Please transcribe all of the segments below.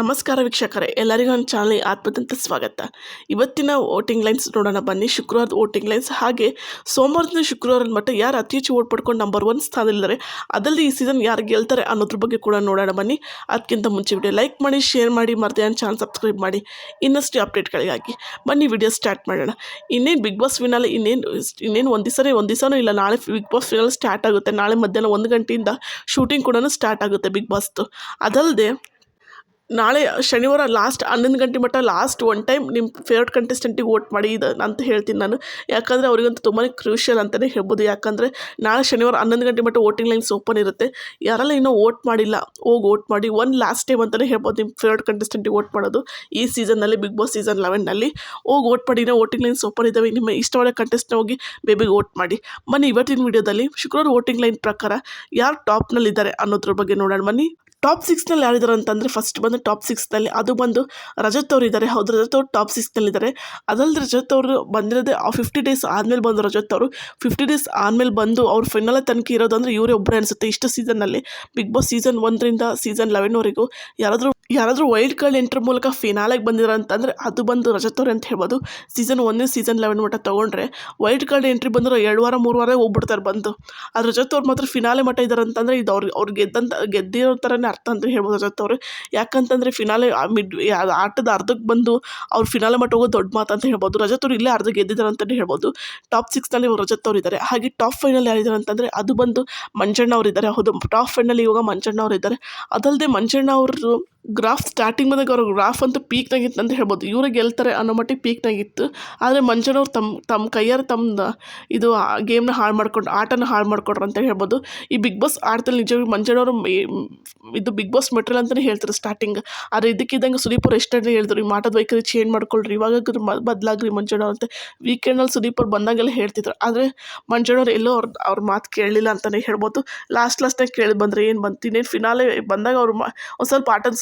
ನಮಸ್ಕಾರ ವೀಕ್ಷಕರೇ, ಎಲ್ಲರಿಗೂ ನನ್ನ ಚಾನಲ್ಗೆ ಆತ್ಮದಂತ ಸ್ವಾಗತ. ಇವತ್ತಿನ ವೋಟಿಂಗ್ ಲೈನ್ಸ್ ನೋಡೋಣ ಬನ್ನಿ. ಶುಕ್ರವಾರದ ವೋಟಿಂಗ್ ಲೈನ್ಸ್, ಹಾಗೆ ಸೋಮವಾರದಿಂದ ಶುಕ್ರವಾರದ ಮಟ್ಟ ಯಾರು ಅತಿ ಹೆಚ್ಚು ವೋಟ್ ಪಡ್ಕೊಂಡು ನಂಬರ್ 1 ಸ್ಥಾನದಲ್ಲಿದ್ದಾರೆ, ಅದರಲ್ಲಿ ಈ ಸೀಸನ್ ಯಾರು ಗೆಲ್ತಾರೆ ಅನ್ನೋದ್ರ ಬಗ್ಗೆ ಕೂಡ ನೋಡೋಣ ಬನ್ನಿ. ಅದಕ್ಕಿಂತ ಮುಂಚೆ ವಿಡಿಯೋ ಲೈಕ್ ಮಾಡಿ, ಶೇರ್ ಮಾಡಿ, ಮತ್ತೆ ನನ್ನ ಚಾನಲ್ ಸಬ್ಸ್ಕ್ರೈಬ್ ಮಾಡಿ ಇನ್ನಷ್ಟು ಅಪ್ಡೇಟ್ಗಳಿಗಾಗಿ. ಬನ್ನಿ ವಿಡಿಯೋ ಸ್ಟಾರ್ಟ್ ಮಾಡೋಣ. ಇನ್ನೇನು ಬಿಗ್ ಬಾಸ್ ಫಿನಾಲೆ ಇನ್ನೇನು ಒಂದು ದಿವಸನೂ ಇಲ್ಲ. ನಾಳೆ ಬಿಗ್ ಬಾಸ್ ಫಿನಾಲೆ ಸ್ಟಾರ್ಟ್ ಆಗುತ್ತೆ. ನಾಳೆ ಮಧ್ಯಾಹ್ನ 1 ಗಂಟೆಯಿಂದ ಶೂಟಿಂಗ್ ಕೂಡ ಸ್ಟಾರ್ಟ್ ಆಗುತ್ತೆ ಬಿಗ್ ಬಾಸ್ದು. ಅದಲ್ಲದೆ ನಾಳೆ ಶನಿವಾರ ಲಾಸ್ಟ್ 11 ಗಂಟೆ ಮಟ್ಟ ಲಾಸ್ಟ್ ಒನ್ ಟೈಮ್ ನಿಮ್ಮ ಫೇವ್ರೇಟ್ ಕಂಟೆಸ್ಟೆಂಟಿಗೆ ವೋಟ್ ಮಾಡಿ ಇದು ಅಂತ ಹೇಳ್ತೀನಿ ನಾನು. ಯಾಕಂದರೆ ಅವರಿಗಂತೂ ತುಂಬಾ ಕ್ರೂಷಿಯಲ್ ಅಂತಲೇ ಹೇಳ್ಬೋದು. ಯಾಕಂದರೆ ನಾಳೆ ಶನಿವಾರ 11 ಗಂಟೆ ಮಟ್ಟ ವೋಟಿಂಗ್ ಲೈನ್ಸ್ ಓಪನ್ ಇರುತ್ತೆ. ಯಾರೆಲ್ಲ ಇನ್ನೂ ವೋಟ್ ಮಾಡಿಲ್ಲ ಹೋಗಿ ವೋಟ್ ಮಾಡಿ. ಲಾಸ್ಟ್ ಟೈಮ್ ಅಂತಲೇ ಹೇಳ್ಬೋದು ನಿಮ್ಮ ಫೇವ್ರೇಟ್ ಕಂಟೆಸ್ಟೆಂಟಿಗೆ ವೋಟ್ ಮಾಡೋದು ಈ ಸೀಸನ್ನಲ್ಲಿ, ಬಿಗ್ ಬಾಸ್ ಸೀಸನ್ 11ನಲ್ಲಿ ಹೋಗಿ ವೋಟ್ ಮಾಡಿ. ವೋಟಿಂಗ್ ಲೈನ್ಸ್ ಓಪನ್ ಇದ್ದಾವೆ. ನಿಮ್ಮ ಇಷ್ಟವಾದ ಕಂಟೆಸ್ಟ್ನ ಹೋಗಿ ಬೇಬಿಗೆ ವೋಟ್ ಮಾಡಿ. ಬನ್ನಿ ಇವತ್ತಿನ ವಿಡಿಯೋದಲ್ಲಿ ಶುಕ್ರವಾರ ವೋಟಿಂಗ್ ಲೈನ್ ಪ್ರಕಾರ ಯಾರು ಟಾಪ್ನಲ್ಲಿದ್ದಾರೆ ಅನ್ನೋದ್ರ ಬಗ್ಗೆ ನೋಡೋಣ ಬನ್ನಿ. ಟಾಪ್ 6ನಲ್ಲಿ ಯಾರಿದ್ದಾರೆ ಅಂತಂದರೆ, ಫಸ್ಟ್ ಬಂದು ಟಾಪ್ 6ನಲ್ಲಿ ಅದು ಬಂದು ರಜತ್ ಅವರು ಇದ್ದಾರೆ. ಹೌದು, ರಜತ್ ಅವರು ಟಾಪ್ 6ನಲ್ಲಿದ್ದಾರೆ. ಅದಲ್ಲದೆ ರಜತ್ ಅವರು ಬಂದಿರೋದೇ 50 ಡೇಸ್ ಆದಮೇಲೆ ಬಂದು. ರಜತ್ ಅವರು 50 ಡೇಸ್ ಆದಮೇಲೆ ಬಂದು ಅವ್ರ ಫೈನಲ್ ತನಕ ಇರೋದು ಅಂದರೆ ಇವರೇ ಒಬ್ಬರೇ ಅನಿಸುತ್ತೆ ಇಷ್ಟು ಸೀಸನ್ನಲ್ಲಿ. ಬಿಗ್ ಬಾಸ್ ಸೀಸನ್ 1ರಿಂದ ಸೀಸನ್ 11ವರೆಗೂ ಯಾರಾದರೂ ವೈಲ್ಡ್ ಕಾರ್ಡ್ ಎಂಟ್ರ್ ಮೂಲಕ ಫಿನಾಲೆಗೆ ಬಂದಿರೋ ಅಂತಂದರೆ ಅದು ಬಂದು ರಜತ್ ಅವ್ರೆ ಅಂತ ಹೇಳ್ಬೋದು. ಸೀಸನ್ 1 ಸೀಸನ್ 11 ಮಟ್ಟ ತೊಗೊಂಡ್ರೆ ವೈಲ್ಡ್ ಕಾರ್ಡ್ ಎಂಟ್ರಿ ಬಂದಿರೋ 2 ವಾರ 3 ವಾರ ಹೋಗ್ಬಿಡ್ತಾರೆ ಬಂದು. ಅದು ರಜತ್ ಅವ್ರು ಮಾತ್ರ ಫಿನಾಲೆ ಮಟ್ಟ ಇದ್ದಾರೆ ಅಂತಂದರೆ ಇದು ಅವ್ರು ಗೆದ್ದಿರೋ ಥರನೇ ಅರ್ಥ ಅಂತ ಹೇಳ್ಬೋದು ರಜತ್ ಅವರು. ಯಾಕಂತಂದರೆ ಫಿನಾಲೆ ಆಟದ ಅರ್ಧಕ್ಕೆ ಬಂದು ಅವ್ರು ಫಿನಾಲೆ ಮಟ್ಟ ಹೋಗೋದು ದೊಡ್ಡ ಮಾತು ಅಂತ ಹೇಳ್ಬೋದು. ರಜತ್ ಅವರು ಇಲ್ಲೇ ಅರ್ಧ ಗೆದ್ದಿದ್ದಾರೆ ಅಂತಲೇ ಹೇಳ್ಬೋದು. ಟಾಪ್ 6ನಲ್ಲಿ ರಜತ್ ಅವರು ಇದ್ದಾರೆ. ಹಾಗೆ ಟಾಪ್ 5ನಲ್ಲಿ ಯಾರಿದ್ದಾರೆ ಅಂತಂದರೆ ಅದು ಬಂದು ಮಂಜಣ್ಣ ಅವರು ಇದ್ದಾರೆ. ಹೌದು, ಟಾಪ್ 5ನಲ್ಲಿ ಇವಾಗ ಮಂಜಣ್ಣ ಅವರು ಇದ್ದಾರೆ. ಅದಲ್ಲದೆ ಮಂಜಣ್ಣ ಅವರು ಗ್ರಾಫ್ ಸ್ಟಾರ್ಟಿಂಗ್ ಬಂದಾಗ ಅವ್ರ ಗ್ರಾಫ್ ಅಂತೂ ಪೀಕ್ನಾಗಿತ್ತು ಅಂತ ಹೇಳ್ಬೋದು. ಇವರೇ ಗೆಲ್ತಾರೆ ಅನ್ನೋ ಮಟ್ಟಿಗೆ ಪೀಕ್ನಾಗಿತ್ತು. ಆದರೆ ಮಂಜಣ್ಣವ್ರು ತಮ್ಮ ಕೈಯಾರ ತಮ್ಮ ಇದು ಗೇಮ್ನ ಆಟನ ಹಾಳು ಮಾಡ್ಕೊಂಡ್ರು ಅಂತ ಹೇಳ್ಬೋದು. ಈ ಬಿಗ್ ಬಾಸ್ ಆಟದಲ್ಲಿ ನಿಜವಾಗಿ ಮಂಜಣ್ಣವರು ಇದು ಬಿಗ್ ಬಾಸ್ ಮೆಟ್ರಿಯಲ್ ಅಂತಲೇ ಹೇಳ್ತಾರೆ ಸ್ಟಾರ್ಟಿಂಗ್. ಆದರೆ ಇದಕ್ಕಿದ್ದಂಗೆ ಸುದೀಪ್ ಅವ್ರು ಎಷ್ಟೇ ಹೇಳಿದ್ರು, ಈ ಮಾಟದ ವೈಖರಿ ಚೇಂಜ್ ಮಾಡ್ಕೊಳ್ರಿ, ಇವಾಗ ಬದಲಾಗ್ರಿ ಮಂಜಣ್ಣವ್ರು ಅಂತ ವೀಕೆಂಡಲ್ಲಿ ಸುದೀಪ್ ಅವ್ರು ಬಂದಾಗೆಲ್ಲ ಹೇಳ್ತಿದ್ರು. ಆದರೆ ಮಂಜಣ್ಣವ್ರು ಎಲ್ಲೋ ಅವ್ರ ಮಾತು ಕೇಳಲಿಲ್ಲ ಅಂತಲೇ ಹೇಳ್ಬೋದು. ಲಾಸ್ಟ್ನಾಗ ಕೇಳಿ ಬಂದರೆ ಏನು ಬಂತು, ಇನ್ನೇನು ಫಿನಾಲೆ ಬಂದಾಗ ಅವ್ರು ಒಂದು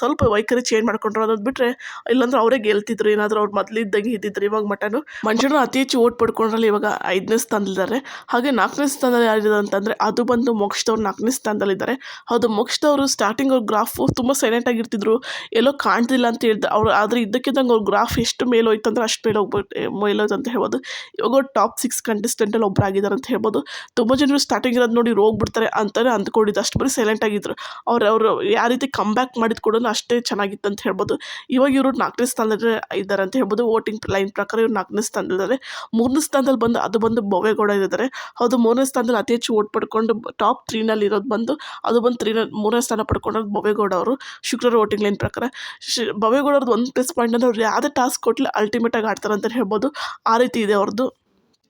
ಸ್ವಲ್ಪ ವೈಖರಿ ಚೇಂಜ್ ಮಾಡ್ಕೊಂಡ್ರು. ಅದನ್ನು ಬಿಟ್ಟರೆ ಇಲ್ಲಾಂದ್ರೆ ಅವರೇ ಗೆಲ್ತಿದ್ರು ಏನಾದರೂ ಅವ್ರು ಮೊದಲಿದ್ದಂಗೆ ಇದ್ದಿದ್ರು. ಇವಾಗ ಮಟನು ಮಂಜಣ್ಣ ಅತಿ ಹೆಚ್ಚು ಓಟ್ ಪಡ್ಕೊಂಡ್ರಲ್ಲಿ ಇವಾಗ 5ನೇ ಸ್ಥಾನದಲ್ಲಿದ್ದಾರೆ. ಹಾಗೆ 4ನೇ ಸ್ಥಾನದಲ್ಲಿ ಯಾರಿದ್ದಾರೆ ಅಂತಂದರೆ ಅದು ಬಂದು ಮೋಕ್ಷದವ್ರು 4ನೇ ಸ್ಥಾನದಲ್ಲಿದ್ದಾರೆ. ಹೌದು, ಮೋಕ್ಷದವರು ಸ್ಟಾರ್ಟಿಂಗ್ ಅವ್ರ ಗ್ರಾಫು ತುಂಬ ಸೈಲೆಂಟ್ ಆಗಿರ್ತಿದ್ರು, ಎಲ್ಲೋ ಕಾಣ್ತಿಲ್ಲ ಅಂತ ಹೇಳಿದ್ರು ಅವರು. ಆದರೆ ಇದ್ದಕ್ಕಿದ್ದಂಗೆ ಅವ್ರ ಗ್ರಾಫ್ ಎಷ್ಟು ಮೇಲೋಯ್ತು ಅಂದರೆ ಅಷ್ಟು ಮೇಲೋಯ್ತು ಅಂತ ಹೇಳ್ಬೋದು. ಇವಾಗ ಟಾಪ್ 6 ಕಂಟೆಸ್ಟೆಂಟಲ್ಲಿ ಒಬ್ಬರಾಗಿದ್ದಾರೆ ಅಂತ ಹೇಳ್ಬೋದು. ತುಂಬ ಜನರು ಸ್ಟಾರ್ಟಿಂಗ್ ಇರೋದು ನೋಡಿ ಹೋಗ್ಬಿಡ್ತಾರೆ ಅಂತಲೇ ಅಂದ್ಕೊಂಡಿದ್ದು, ಅಷ್ಟು ಬರೀ ಸೈಲೆಂಟ್ ಆಗಿದ್ರು. ಅವರು ಯಾವ ರೀತಿ ಕಮ್ ಬ್ಯಾಕ್ ಮಾಡಿದ ಕೂಡ ಅಷ್ಟೇ ಚೆನ್ನಾಗಿತ್ತು ಅಂತ ಹೇಳ್ಬೋದು. ಇವಾಗ ಇವರು 4ನೇ ಸ್ಥಾನದಲ್ಲಿ ಇದ್ದಾರೆ ಅಂತ ಹೇಳ್ಬೋದು. ವೋಟಿಂಗ್ ಲೈನ್ ಪ್ರಕಾರ ಇವರು 4ನೇ ಸ್ಥಾನದಲ್ಲಿದ್ದಾರೆ. 3ನೇ ಸ್ಥಾನದಲ್ಲಿ ಬಂದು ಅದು ಬಂದು ಭವ್ಯಗೌಡ ಇದ್ದಾರೆ. ಹೌದು, 3ನೇ ಸ್ಥಾನದಲ್ಲಿ ಅತಿ ಹೆಚ್ಚು ವೋಟ್ ಪಡ್ಕೊಂಡು ಟಾಪ್ 3ನಲ್ಲಿ ಇರೋದು ಬಂದು ಅದು ಬಂದು 3ನೇ ಸ್ಥಾನ ಪಡ್ಕೊಂಡೋದು ಭವ್ಯಗೌಡ ಅವರು ಶುಕ್ರವಾರ ವೋಟಿಂಗ್ ಲೈನ್ ಪ್ರಕಾರ. ಭವ್ಯಗೌಡ ಅವ್ರದ್ದು ಒಂದು ಪ್ಲಸ್ ಪಾಯಿಂಟ್ ಅಂದರೆ ಅವ್ರು ಯಾವುದೇ ಟಾಸ್ಕ್ ಕೊಟ್ಟಲಿ ಅಲ್ಟಿಮೇಟಾಗಿ ಆಡ್ತಾರೆ ಅಂತ ಹೇಳ್ಬೋದು. ಆ ರೀತಿ ಇದೆ ಅವ್ರದ್ದು.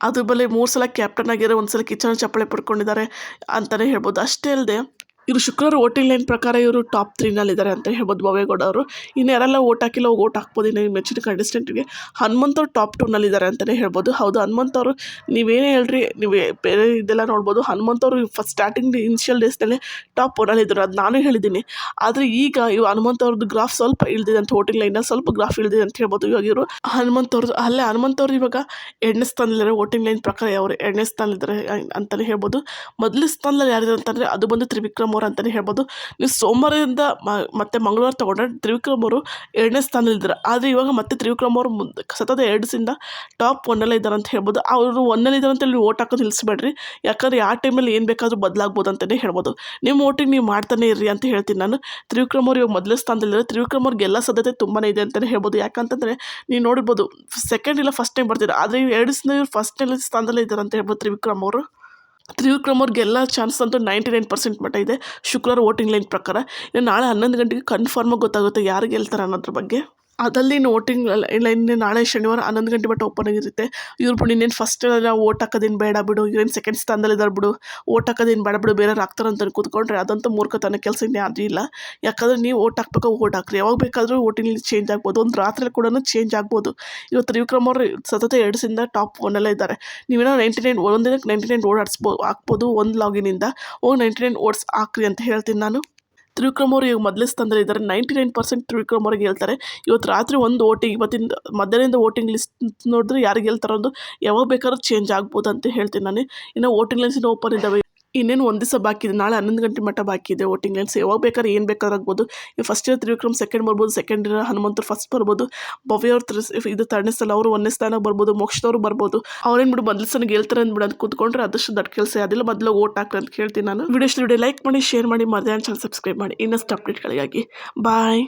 ಅದು ಬಲೆ 3 ಸಲ ಕ್ಯಾಪ್ಟನ್ ಆಗಿರೋ, 1 ಸಲ ಕಿಚನ್ ಚಪ್ಪಳೆ ಪಡ್ಕೊಂಡಿದ್ದಾರೆ ಅಂತಲೇ ಹೇಳ್ಬೋದು. ಅಷ್ಟೇ ಅಲ್ಲದೆ ಇವರು ಶುಕ್ರವಾರ ವೋಟಿಂಗ್ ಲೈನ್ ಪ್ರಕಾರ ಇವರು ಟಾಪ್ 3ನಲ್ಲಿದ್ದಾರೆ ಅಂತ ಹೇಳ್ಬೋದು ಭವ್ಯಗೌಡ ಅವರು. ಇನ್ನು ಯಾರೆಲ್ಲ ಓಟ್ ಹಾಕಿಲ್ಲ ಓಟ್ ಹಾಕ್ಬೋದು ಇನ್ನು ಮೆಚ್ಚಿನ ಕಂಟೆಸ್ಟೆಂಟ್ಗೆ. ಹನುಮಂತವ್ರು ಟಾಪ್ 2ನಲ್ಲಿದ್ದಾರೆ ಅಂತಲೇ ಹೇಳ್ಬೋದು. ಹೌದು, ಹನುಮಂತವ್ರು ನೀವೇನೇ ಹೇಳ್ರಿ, ನೀವು ಬೇರೆ ಇದೆಲ್ಲ ನೋಡ್ಬೋದು. ಹನುಮಂತವ್ರು ಫಸ್ಟ್ ಸ್ಟಾರ್ಟಿಂಗ್ ಇನಿಷಿಯಲ್ ಡೇಸ್ನಲ್ಲೇ ಟಾಪ್ 1ನಲ್ಲಿದ್ದರು, ಅದು ನಾನು ಹೇಳಿದ್ದೀನಿ. ಆದರೆ ಈಗ ಹನುಮಂತವ್ರದ್ದು ಗ್ರಾಫ್ ಸ್ವಲ್ಪ ಇಳಿದಿದೆ ಅಂತ, ವೋಟಿಂಗ್ ಲೈನಲ್ಲಿ ಸ್ವಲ್ಪ ಗ್ರಾಫ್ ಇಳಿದಿದೆ ಅಂತ ಹೇಳ್ಬೋದು. ಇವಾಗ ಇವರು ಹನುಮಂತವ್ರು ಇವಾಗ 2ನೇ ಸ್ಥಾನದಲ್ಲಿದ್ದಾರೆ. ವೋಟಿಂಗ್ ಲೈನ್ ಪ್ರಕಾರ ಅವರು 2ನೇ ಸ್ಥಾನದಲ್ಲಿದ್ದಾರೆ ಅಂತಲೇ ಹೇಳ್ಬೋದು. ಮೊದಲನೇ ಸ್ಥಾನದಲ್ಲಿ ಯಾರಿದ್ದಾರೆ ಅಂತಂದರೆ ಅದು ಬಂದು ತ್ರಿವಿಕ್ರಮ್ ಅಂತಲೇ ಹೇಳ್ಬೋದು. ನೀವು ಸೋಮವಾರದಿಂದ ಮತ್ತೆ ಮಂಗಳವಾರ ತೊಗೊಂಡ್ರೆ ತ್ರಿವಿಕ್ರಮ್ ಅವರು 2ನೇ ಸ್ಥಾನದಲ್ಲಿದ್ದಾರೆ. ಆದರೆ ಇವಾಗ ಮತ್ತೆ ತ್ರಿವಿಕ್ರಮ್ ಅವರು ಸತತ 2 ಟಾಪ್ 1ನಲ್ಲೇ ಇದ್ದಾರೆ ಅಂತ ಹೇಳ್ಬೋದು. ಅವರು 1ನಲ್ಲಿದ್ದಾರೆ ಅಂತ ನೀವು ಓಟ್ ಹಾಕೋದು ನಿಲ್ಲಿಸ್ಬೇಡ್ರಿ. ಯಾಕಂದರೆ ಆ ಟೈಮಲ್ಲಿ ಏನು ಬೇಕಾದರೂ ಬದಲಾಗ್ಬೋದು ಅಂತಲೇ ಹೇಳ್ಬೋದು. ನಿಮ್ಮ ವೋಟಿಂಗ್ ನೀವು ಮಾಡ್ತಾನೆ ಇರ್ರಿ ಅಂತ ಹೇಳ್ತೀನಿ ನಾನು. ತ್ರಿವಿಕ್ರಮ್ ಅವರು ಇವಾಗ ಮೊದಲನೇ ಸ್ಥಾನದಲ್ಲಿದ್ದಾರೆ. ತ್ರಿವಿಕ್ರಮ್ ಅವ್ರಿಗೆ ಎಲ್ಲ ಸಾಧ್ಯತೆ ತುಂಬಾ ಇದೆ ಅಂತಲೇ ಹೇಳ್ಬೋದು. ಯಾಕಂತಂದರೆ ನೀವು ನೋಡಿರ್ಬೋದು ಸೆಕೆಂಡ್ ಇಲ್ಲ ಫಸ್ಟ್ ಟೈಮ್ ಬರ್ತೀರ, ಆದರೆ 2 ದಿವಸದಿಂದ ಇವರು ಫಸ್ಟ್ನೇ ಸ್ಥಾನದಲ್ಲೇ ಇದ್ದಾರೆ ಅಂತ ಹೇಳ್ಬೋದು ತ್ರಿವಿಕ್ರಮ್ ಅವರು. ತ್ರಿವಿಕ್ರಮ್ ಅವ್ರಿಗೆಲ್ಲ ಚಾನ್ಸ್ ಅಂತೂ 99% ಮಟ್ಟ ಇದೆ ಶುಕ್ರವಾರ ವೋಟಿಂಗ್ ಲೈನ್ ಪ್ರಕಾರ. ಇನ್ನು ನಾಳೆ 11 ಗಂಟೆಗೆ ಕನ್ಫರ್ಮಾಗಿ ಗೊತ್ತಾಗುತ್ತೆ ಯಾರು ಗೆಲ್ತಾರೆ ಅನ್ನೋದ್ರ ಬಗ್ಗೆ. ಅದಲ್ಲಿ ಇನ್ನು ವೋಟಿಂಗ್ ಲೈನ್ ನಾಳೆ ಶನಿವಾರ 11 ಗಂಟೆ ಮಟ್ಟ ಓಪನ್ ಆಗಿರುತ್ತೆ. ಇವ್ರು ಬಿಡು ಇನ್ನೇನು ಫಸ್ಟ್ ನಾವು ಓಟ್ ಹಾಕೋದೇನು ಬೇಡ ಬಿಡು, ಇವೇನು ಸೆಕೆಂಡ್ ಸ್ಥಾನದಲ್ಲಿದ್ದಾರೆ ಬಿಡು, ಓಟ್ ಹಾಕೋದೇನು ಬೇಡ ಬಿಡು, ಬೇರೆ ಆಗ್ತಾರೆ ಅಂತ ಕೂತ್ಕೊಂಡ್ರೆ ಅದಂತೂ ಮೂರ್ಖತನ ಕೆಲಸ ಯಾವುದೂ ಇಲ್ಲ. ಯಾಕಂದರೆ ನೀವು ಓಟ್ ಹಾಕ್ಬೇಕು, ಓಟ್ ಹಾಕ್ರಿ, ಯಾವಾಗ ಬೇಕಾದರೂ ವೋಟಿಂಗ್ ಚೇಂಜ್ ಆಗ್ಬೋದು, ಒಂದು ರಾತ್ರಿ ಕೂಡ ಚೇಂಜ್ ಆಗ್ಬೋದು. ಇವತ್ತು ತ್ರಿವಿಕ್ರಮ್ ಅವರು ಸತತ 2 ದಿವಸದಿಂದ ಟಾಪ್ 1ನಲ್ಲೇ ಇದ್ದಾರೆ. ನೀವೇನೋ 99 ಒಂದಿನಕ್ಕೆ 99 ಓಟ್ ಹಾಕ್ಬೋದು ಒಂದು ಲಾಗಿನಿಂದ. ಹೋಗಿ 99 ಓಟ್ಸ್ ಹಾಕ್ರಿ ಅಂತ ಹೇಳ್ತೀನಿ ನಾನು. ತ್ರಿವಿಕ್ರಮ್ ಅವರು ಈಗ ಮೊದಲೇ ಸ್ಥಾನದಲ್ಲಿ ಇದ್ದಾರೆ. 99% ತ್ರಿವಿಕ್ರಮ್ ಅವ್ರಿಗೆ ಹೇಳ್ತಾರೆ. ಇವತ್ತು ರಾತ್ರಿ ಒಂದು ವೋಟಿಂಗ್, ಇವತ್ತಿಂದ ಮಧ್ಯಾಹ್ನದಿಂದ ವೋಟಿಂಗ್ ಲಿಸ್ಟ್ ನೋಡಿದ್ರೆ ಯಾರಿಗೆ ಹೇಳ್ತಾರೋದು ಯಾವಾಗ ಬೇಕಾದ್ರೂ ಚೇಂಜ್ ಆಗ್ಬೋದು ಅಂತ ಹೇಳ್ತೀನಿ ನಾನು. ಇನ್ನು ವೋಟಿಂಗ್ ಲೈನ್ಸ್ ಓಪನ್ ಇದ್ದಾವೆ. ಇನ್ನೇನು ಒಂದು ದಿವಸ ಬಾಕಿ ಇದೆ. ನಾಳೆ 11 ಗಂಟೆ ಮಟ್ಟ ಬಾಕಿ ಇದೆ ವೋಟಿಂಗ್ ಲೈನ್ಸ್. ಯಾವಾಗ ಬೇಕಾದ್ರೆ ಏನು ಬೇಕಾದ್ರೂ ಆಗ್ಬೋದು. ಈ ಫಸ್ಟ್ ಇಯರ್ ತ್ರಿವಿಕ್ರಮ್ ಸೆಕೆಂಡ್ ಬರ್ಬೋದು, ಸೆಕೆಂಡ್ ಇಯರ್ ಹನುಮಂತರು ಫಸ್ಟ್ ಬರ್ಬೋದು, ಭವ್ಯ ಅವ್ರು ಇದು ಥರ್ಡ್ನೇ ಸ್ಥಾನ ಅವರು 1ನೇ ಸ್ಥಾನ ಬರ್ಬೋದು, ಮೋಕ್ಷದವ್ರು ಬರ್ಬೋದು. ಅವ್ರೇನು ಬಿಡು ಮೊದಲ ಸಲ ಗೆಲ್ತಾರೆ ಅಂದ್ಬಿಡು ಅಂತ ಕೂತ್ಕೊಂಡ್ರೆ ಅದಷ್ಟು ದೊಡ್ಡ ಕೆಲಸ ಅದೆಲ್ಲ. ಮೊದಲು ಓಟ್ ಹಾಕ್ರಿ ಅಂತ ಕೇಳ್ತೀನಿ ನಾನು. ವಿಡಿಯೋ ಲೈಕ್ ಮಾಡಿ, ಶೇರ್ ಮಾಡಿ, ಮಧ್ಯಾಹ್ನ ಚಾನಲ್ ಸಬ್ಸ್ಕ್ರೈಬ್ ಮಾಡಿ ಇನ್ನಷ್ಟು ಅಪ್ಡೇಟ್ಗಳಿಗಾಗಿ. ಬಾಯ್.